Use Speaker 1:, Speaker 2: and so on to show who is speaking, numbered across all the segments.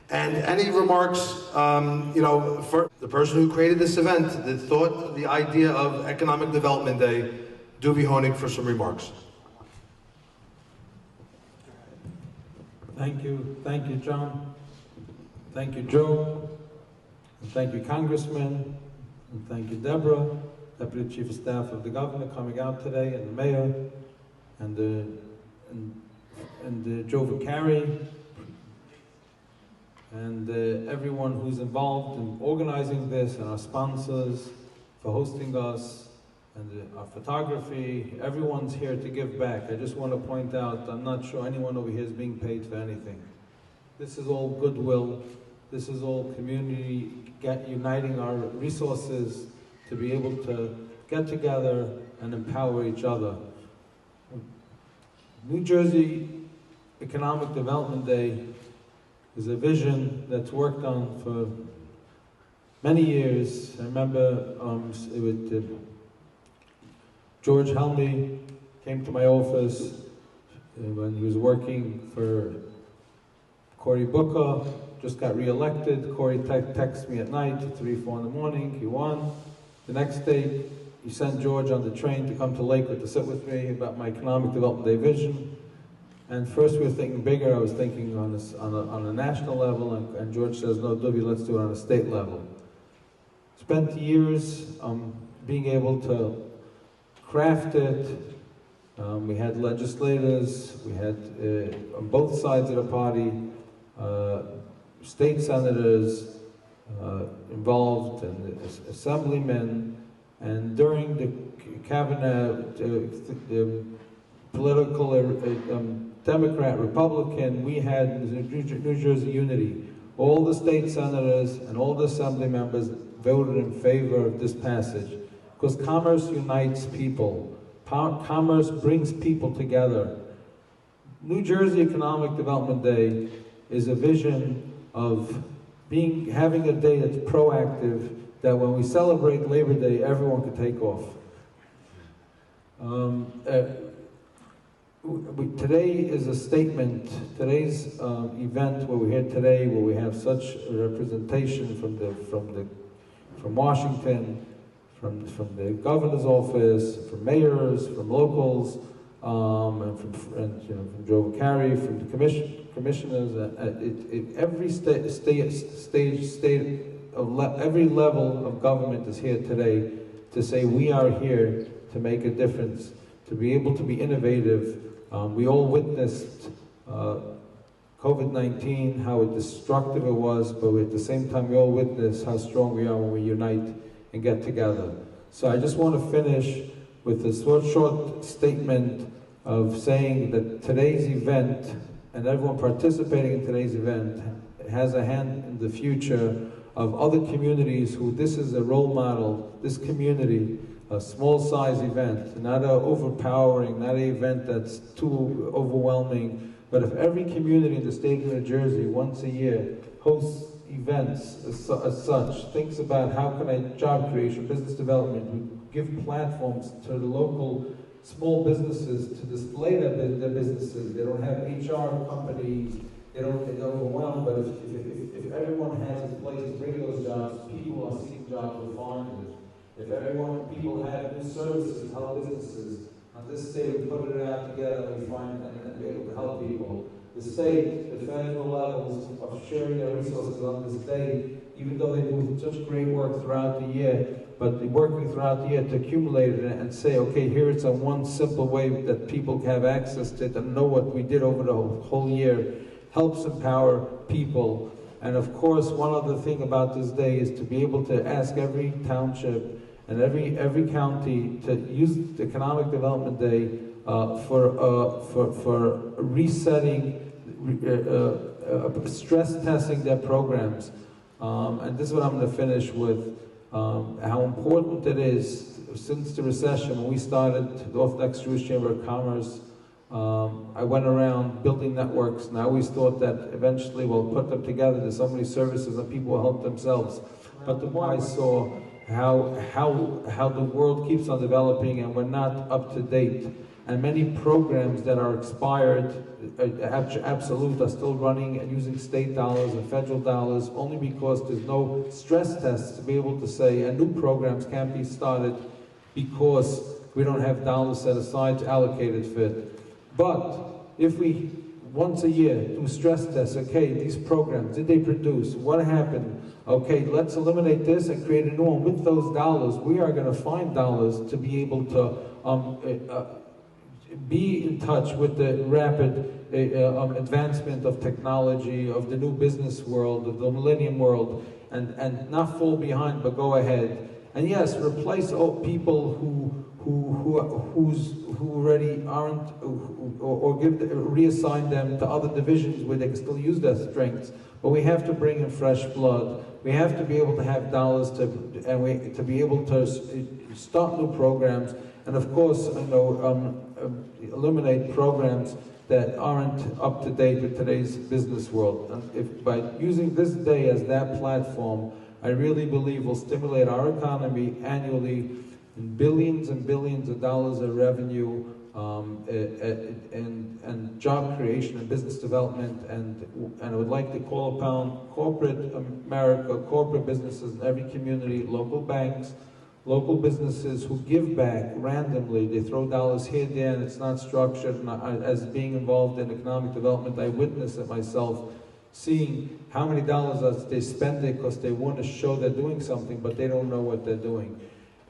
Speaker 1: And any remarks, for the person who created this event, that thought the idea of Economic Development Day, Duvi Honig, for some remarks.
Speaker 2: Thank you, John. Thank you, Joe. And thank you, Congressman. And thank you, Deborah, Deputy Chief of Staff of the Governor, coming out today, and the Mayor, and Joe Vicari, and everyone who's involved in organizing this, and our sponsors for hosting us, and our photography. Everyone's here to give back. I just want to point out, I'm not sure anyone over here is being paid for anything. This is all goodwill. This is all community uniting our resources to be able to get together and empower each other. New Jersey Economic Development Day is a vision that's worked on for many years. I remember George Helmy came to my office when he was working for Cory Booker, just got re-elected. Cory texted me at night at 3, 4 in the morning, he won. The next day, he sent George on the train to come to Lakewood to sit with me about my Economic Development Day vision. And first we were thinking bigger. I was thinking on a national level, and George says, no, Duvi, let's do it on a state level. Spent years being able to craft it. We had legislators, we had on both sides of the party, state senators involved, and assemblymen, and during the cabinet, political Democrat, Republican, we had New Jersey unity. All the state senators and all the assembly members voted in favor of this passage, because commerce unites people. Commerce brings people together. New Jersey Economic Development Day is a vision of having a day that's proactive, that when we celebrate Labor Day, everyone can take off. Today is a statement. Today's event, where we're here today, where we have such a representation from Washington, from the governor's office, from mayors, from locals, and from Joe Vicari, from the commissioners. Every level of government is here today to say we are here to make a difference, to be able to be innovative. We all witnessed COVID-19, how destructive it was, but at the same time we all witnessed how strong we are when we unite and get together. So I just want to finish with a short statement of saying that today's event, and everyone participating in today's event, has a hand in the future of other communities who this is a role model, this community, a small size event, not an overpowering, not an event that's too overwhelming, but if every community in the state of New Jersey once a year hosts events as such, thinks about how can I job creation, business development, we give platforms to the local small businesses to display their businesses. They don't have HR companies, they don't get overwhelmed, but if everyone has a place to bring those jobs, people are seeking jobs will find it. If people have new services, help businesses, on this state we put it out together and we find and be able to help people. The state, the federal levels are sharing their resources on this day, even though they do such great work throughout the year, but working throughout the year to accumulate it and say, okay, here it's a one simple way that people have access to it and know what we did over the whole year, helps empower people. And of course, one other thing about this day is to be able to ask every township and every county to use the Economic Development Day for resetting, stress testing their programs. And this is what I'm going to finish with, how important it is. Since the recession, when we started the Orthodox Jewish Chamber of Commerce, I went around building networks, and I always thought that eventually we'll put them together. There's so many services and people will help themselves. But the more I saw how the world keeps on developing and we're not up to date, and many programs that are expired, absolute, are still running and using state dollars and federal dollars only because there's no stress tests to be able to say, and new programs can't be started because we don't have dollars set aside to allocate it for it. But if we, once a year, do stress tests, okay, these programs, did they produce? What happened? Okay, let's eliminate this and create a new one. With those dollars, we are going to find dollars to be able to be in touch with the rapid advancement of technology, of the new business world, of the millennium world, and not fall behind, but go ahead. And yes, replace all people who already aren't, or reassign them to other divisions where they can still use their strengths. But we have to bring in fresh blood. We have to be able to have dollars to be able to start new programs, and of course, eliminate programs that aren't up to date with today's business world. And if by using this day as that platform, I really believe will stimulate our economy annually in billions and billions of dollars of revenue, and job creation and business development, and I would like to call upon corporate America, corporate businesses in every community, local banks, local businesses who give back randomly. They throw dollars here, there, and it's not structured. And as being involved in economic development, I witness it myself, seeing how many dollars they spend it because they want to show they're doing something, but they don't know what they're doing.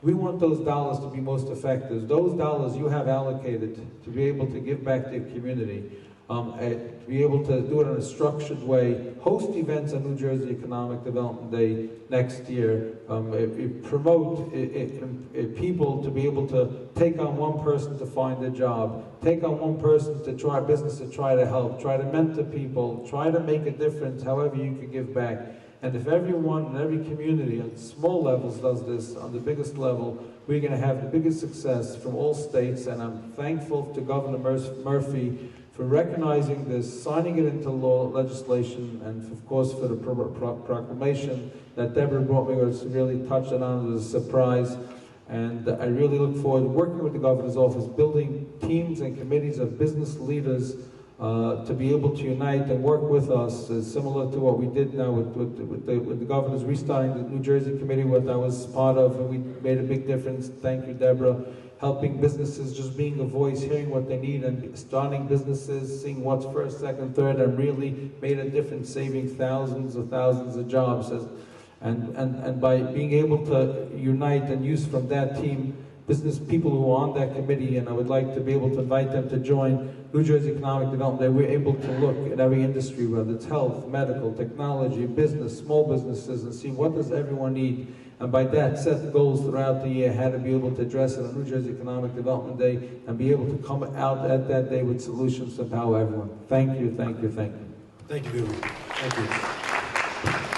Speaker 2: We want those dollars to be most effective. Those dollars you have allocated to be able to give back to your community, to be able to do it in a structured way, host events on New Jersey Economic Development Day next year, promote people to be able to take on one person to find a job, take on one person to try business, to try to help, try to mentor people, try to make a difference however you can give back. And if everyone in every community on small levels does this, on the biggest level, we're going to have the biggest success from all states. And I'm thankful to Governor Murphy for recognizing this, signing it into law, legislation, and of course for the proclamation that Deborah brought me, was really touched on as a surprise. And I really look forward to working with the governor's office, building teams and committees of business leaders to be able to unite and work with us, similar to what we did now with the governor's restarting the New Jersey committee, what I was part of, and we made a big difference. Thank you, Deborah. Helping businesses, just being a voice, hearing what they need, and starting businesses, seeing what's first, second, third, and really made a difference, saving thousands of jobs. And by being able to unite and use from that team business people who are on that committee, and I would like to be able to invite them to join New Jersey Economic Development Day. We're able to look at every industry, whether it's health, medical, technology, business, small businesses, and see what does everyone need. And by that, set goals throughout the year, how to be able to address it on New Jersey Economic Development Day, and be able to come out at that day with solutions to empower everyone. Thank you, thank you, thank you.
Speaker 1: Thank you, Duvi. Thank you.